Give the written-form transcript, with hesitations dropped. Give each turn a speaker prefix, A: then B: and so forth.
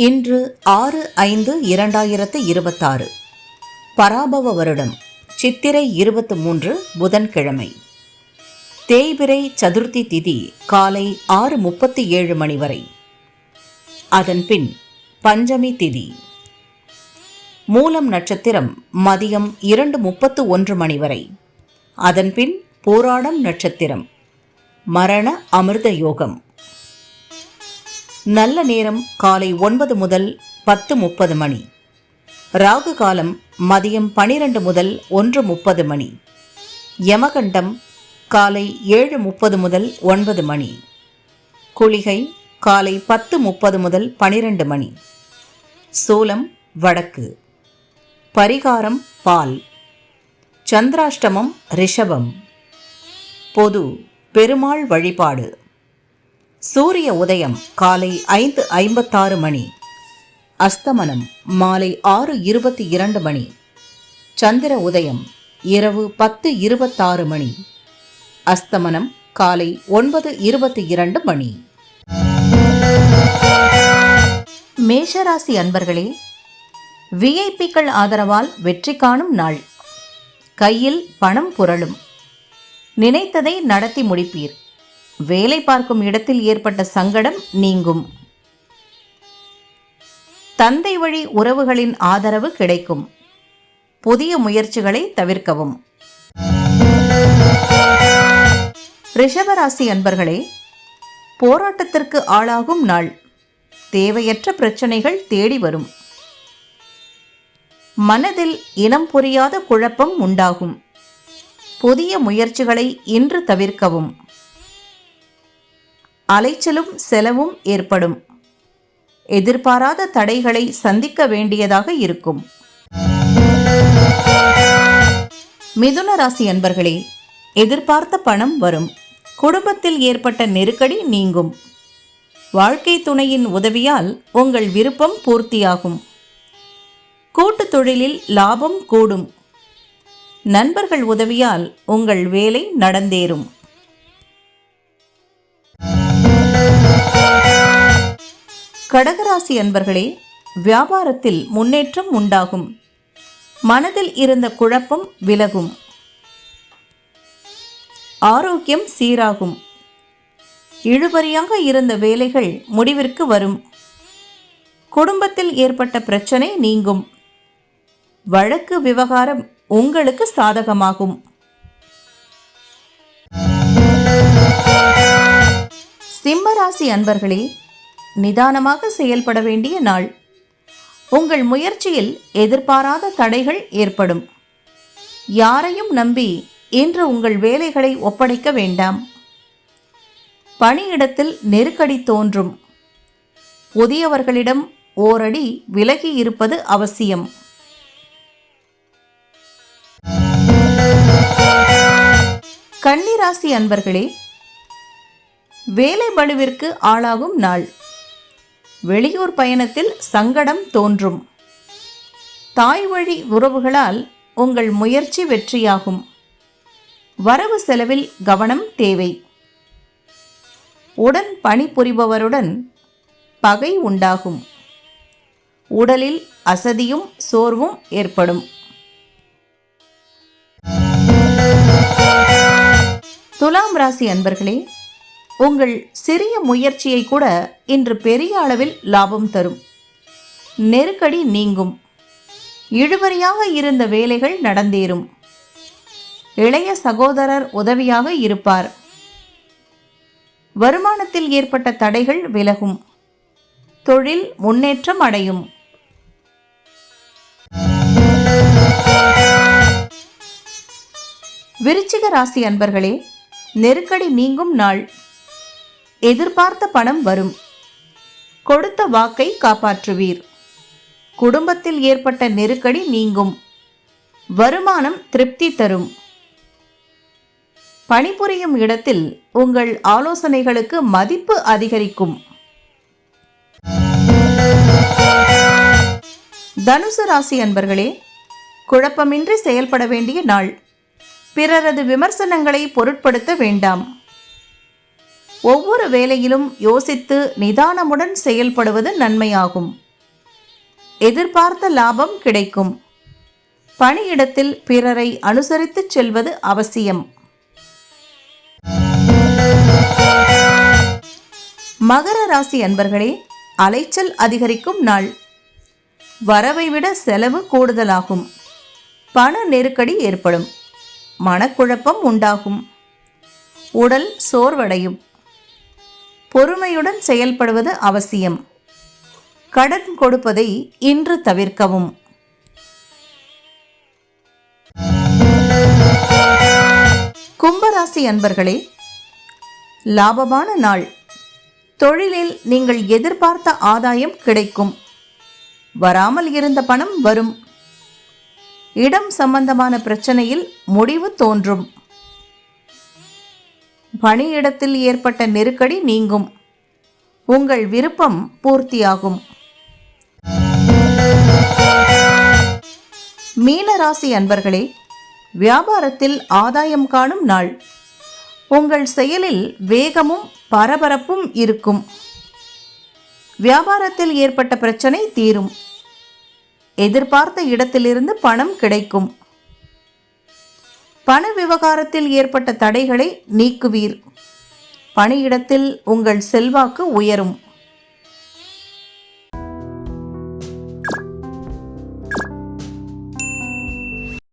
A: இன்று 6/5/2026 பராபவ வருடம் சித்திரை 23 புதன்கிழமை. தேய்பிறை சதுர்த்தி திதி காலை 6:37 மணி வரை. அதன்பின் பஞ்சமி திதி. மூலம் நட்சத்திரம் மதியம் 2:31 மணி வரை. அதன்பின் பூராடம் நட்சத்திரம். மரண அமிர்த யோகம். நல்ல நேரம் காலை 9 முதல் 10:30 மணி. ராகு காலம் மதியம் 12 முதல் 1:30 மணி. யமகண்டம் காலை 7:30 முதல் 9 மணி. குளிகை காலை 10:30 முதல் 12 மணி. சூலம் வடக்கு. பரிகாரம் பால். சந்திராஷ்டமம் ரிஷபம். பொது பெருமாள் வழிபாடு. சூரிய உதயம் காலை 5:56 மணி. அஸ்தமனம் மாலை 6:22 மணி. சந்திர உதயம் இரவு 10:26 மணி. அஸ்தமனம் காலை 9:22 மணி. மேஷராசி அன்பர்களே, விஐபிக்கள் ஆதரவால் வெற்றி காணும் நாள். கையில் பணம் புரளும். நினைத்ததை நடத்தி முடிப்பீர். வேலை பார்க்கும் இடத்தில் ஏற்பட்ட சங்கடம் நீங்கும். தந்தை வழி உறவுகளின் ஆதரவு கிடைக்கும். புதிய முயற்சிகளை தவிர்க்கவும். ரிஷபராசி அன்பர்களே, போராட்டத்திற்கு ஆளாகும் நாள். தேவையற்ற பிரச்சனைகள் தேடி வரும். மனதில் இனம் புரியாத குழப்பம் உண்டாகும். புதிய முயற்சிகளை இன்று தவிர்க்கவும். அலைச்சலும் செலவும் ஏற்படும். எதிர்பாராத தடைகளை சந்திக்க வேண்டியதாக இருக்கும். மிதுன ராசி அன்பர்களே, எதிர்பார்த்த பணம் வரும். குடும்பத்தில் ஏற்பட்ட நெருக்கடி நீங்கும். வாழ்க்கை துணையின் உதவியால் உங்கள் விருப்பம் பூர்த்தியாகும். கூட்டு தொழிலில் லாபம் கூடும். நண்பர்கள் உதவியால் உங்கள் வேலை நடந்தேறும். கடகராசி அன்பர்களே, வியாபாரத்தில் முன்னேற்றம் உண்டாகும். மனதில் இருந்த குழப்பம் விலகும். ஆரோக்கியம் சீராகும். இழுபறியாக இருந்த வேலைகள் முடிவிற்கு வரும். குடும்பத்தில் ஏற்பட்ட பிரச்சனை நீங்கும். வழக்கு விவகாரம் உங்களுக்கு சாதகமாகும். சிம்மராசி அன்பர்களே, நிதானமாக செயல்பட வேண்டிய நாள். உங்கள் முயற்சியில் எதிர்பாராத தடைகள் ஏற்படும். யாரையும் நம்பி இன்று உங்கள் வேலைகளை ஒப்படைக்க வேண்டாம். பணியிடத்தில் நெருக்கடி தோன்றும். புதியவர்களிடம் ஓரடி விலகி இருப்பது அவசியம். கன்னிராசி அன்பர்களே, வேலை பளுவிற்கு ஆளாகும் நாள். வெளியூர் பயணத்தில் சங்கடம் தோன்றும். தாய் வழி உறவுகளால் உங்கள் முயற்சி வெற்றியாகும். வரவு செலவில் கவனம் தேவை. உடன் பணிபுரிபவருடன் பகை உண்டாகும். உடலில் அசதியும் சோர்வும் ஏற்படும். துலாம் ராசி அன்பர்களே, உங்கள் சிறிய முயற்சியை கூட இன்று பெரிய அளவில் லாபம் தரும். நெருக்கடி நீங்கும். இழுபறியாக இருந்த வேலைகள் நடந்தேறும். இளைய சகோதரர் உதவியாக இருப்பார். வருமானத்தில் ஏற்பட்ட தடைகள் விலகும். தொழில் முன்னேற்றம் அடையும். விருச்சிக ராசி அன்பர்களே, நெருக்கடி நீங்கும் நாள். எதிர்பார்த்த பணம் வரும். கொடுத்த வாக்கை காப்பாற்றுவீர். குடும்பத்தில் ஏற்பட்ட நெருக்கடி நீங்கும். வருமானம் திருப்தி தரும். பணிபுரியும் இடத்தில் உங்கள் ஆலோசனைகளுக்கு மதிப்பு அதிகரிக்கும். தனுசு ராசி அன்பர்களே, குழப்பமின்றி செயல்பட வேண்டிய நாள். பிறரது விமர்சனங்களை பொருட்படுத்த வேண்டாம். ஒவ்வொரு வேலையிலும் யோசித்து நிதானமுடன் செயல்படுவது நன்மையாகும். எதிர்பார்த்த லாபம் கிடைக்கும். பணியிடத்தில் பிறரை அனுசரித்துச் செல்வது அவசியம். மகர ராசி அன்பர்களே, அலைச்சல் அதிகரிக்கும் நாள். வரவை விட செலவு கூடுதலாகும். பண நெருக்கடி ஏற்படும். மனக்குழப்பம் உண்டாகும். உடல் சோர்வடையும். பொறுமையுடன் செயல்படுவது அவசியம். கடன் கொடுப்பதை இன்று தவிர்க்கவும். கும்பராசி அன்பர்களே, லாபமான நாள். தொழிலில் நீங்கள் எதிர்பார்த்த ஆதாயம் கிடைக்கும். வராமல் இருந்த பணம் வரும். இடம் சம்பந்தமான பிரச்சனையில் முடிவு தோன்றும். பணியிடத்தில் ஏற்பட்ட நெருக்கடி நீங்கும். உங்கள் விருப்பம் பூர்த்தியாகும். மீனராசி அன்பர்களே, வியாபாரத்தில் ஆதாயம் காணும் நாள். உங்கள் செயலில் வேகமும் பரபரப்பும் இருக்கும். வியாபாரத்தில் ஏற்பட்ட பிரச்சனை தீரும். எதிர்பார்த்த இடத்திலிருந்து பணம் கிடைக்கும். பண விவகாரத்தில் ஏற்பட்ட தடைகளை நீக்குவீர். பணியிடத்தில் உங்கள் செல்வாக்கு உயரும்.